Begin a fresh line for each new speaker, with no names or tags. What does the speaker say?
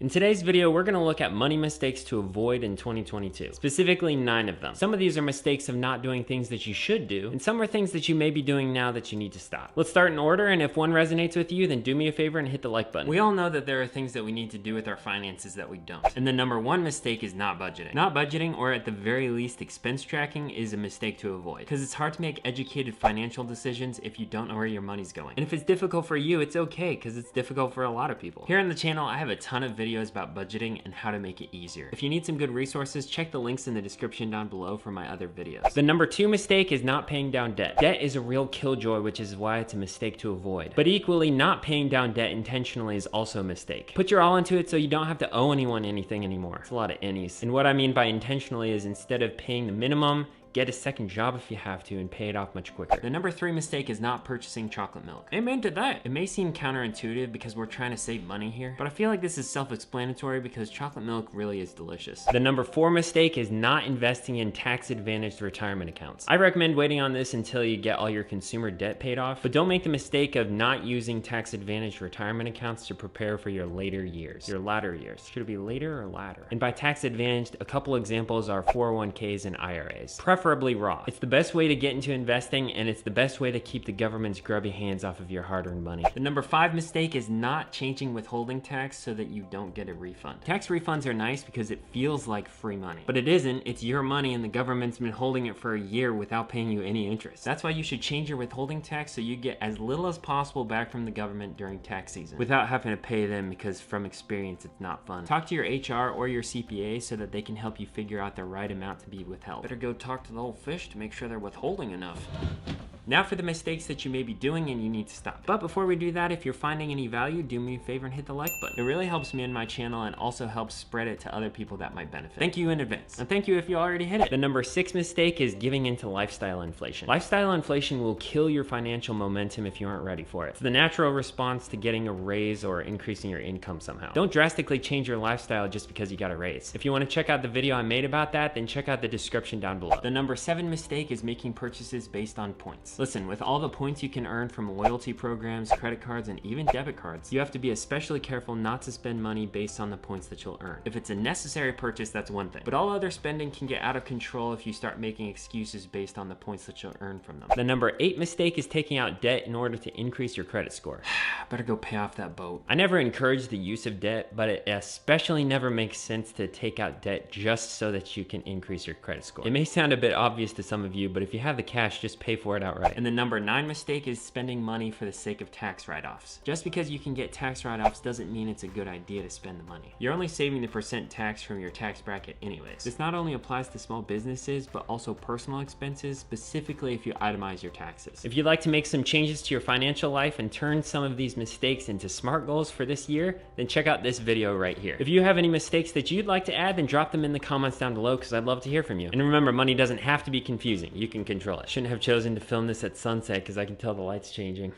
In today's video, we're going to look at money mistakes to avoid in 2022, specifically 9 of them. Some of these are mistakes of not doing things that you should do, and some are things that you may be doing now that you need to stop. Let's start in order, and if one resonates with you, then do me a favor and hit the like button. We all know that there are things that we need to do with our finances that we don't. And the number one mistake is not budgeting. Not budgeting, or at the very least expense tracking, is a mistake to avoid. Because it's hard to make educated financial decisions if you don't know where your money's going. And if it's difficult for you, it's okay, because it's difficult for a lot of people. Here on the channel, I have a ton of videos about budgeting and how to make it easier. If you need some good resources, check the links in the description down below for my other videos. The number 2 mistake is not paying down debt. Debt is a real killjoy, which is why it's a mistake to avoid. But equally, not paying down debt intentionally is also a mistake. Put your all into it so you don't have to owe anyone anything anymore. It's a lot of any's. And what I mean by intentionally is instead of paying the minimum, get a second job if you have to and pay it off much quicker. The number 3 mistake is not purchasing chocolate milk. Amen to that. It may seem counterintuitive because we're trying to save money here, but I feel like this is self-explanatory because chocolate milk really is delicious. The number 4 mistake is not investing in tax-advantaged retirement accounts. I recommend waiting on this until you get all your consumer debt paid off, but don't make the mistake of not using tax-advantaged retirement accounts to prepare for your later years. Your latter years. Should it be later or latter? And by tax-advantaged, a couple examples are 401ks and IRAs. Preferably Roth. It's the best way to get into investing, and it's the best way to keep the government's grubby hands off of your hard-earned money. The number 5 mistake is not changing withholding tax so that you don't get a refund. Tax refunds are nice because it feels like free money, but it isn't. It's your money and the government's been holding it for a year without paying you any interest. That's why you should change your withholding tax so you get as little as possible back from the government during tax season without having to pay them, because from experience it's not fun. Talk to your HR or your CPA so that they can help you figure out the right amount to be withheld. Better go talk to the old fish to make sure they're withholding enough. Now for the mistakes that you may be doing and you need to stop. But before we do that, if you're finding any value, do me a favor and hit the like button. It really helps me and my channel and also helps spread it to other people that might benefit. Thank you in advance. And thank you if you already hit it. The number 6 mistake is giving into lifestyle inflation. Lifestyle inflation will kill your financial momentum if you aren't ready for it. It's the natural response to getting a raise or increasing your income somehow. Don't drastically change your lifestyle just because you got a raise. If you want to check out the video I made about that, then check out the description down below. The number 7 mistake is making purchases based on points. Listen, with all the points you can earn from loyalty programs, credit cards, and even debit cards, you have to be especially careful not to spend money based on the points that you'll earn. If it's a necessary purchase, that's one thing, but all other spending can get out of control if you start making excuses based on the points that you'll earn from them. The number 8 mistake is taking out debt in order to increase your credit score. Better go pay off that boat. I never encourage the use of debt, but it especially never makes sense to take out debt just so that you can increase your credit score. It may sound a bit obvious to some of you, but if you have the cash, just pay for it outright. And the number 9 mistake is spending money for the sake of tax write-offs. Just because you can get tax write-offs doesn't mean it's a good idea to spend the money. You're only saving the percent tax from your tax bracket anyways. This not only applies to small businesses, but also personal expenses, specifically if you itemize your taxes. If you'd like to make some changes to your financial life and turn some of these mistakes into SMART goals for this year, then check out this video right here. If you have any mistakes that you'd like to add, then drop them in the comments down below, because I'd love to hear from you. And remember, money doesn't have to be confusing. You can control it. Shouldn't have chosen to film this at sunset because I can tell the light's changing.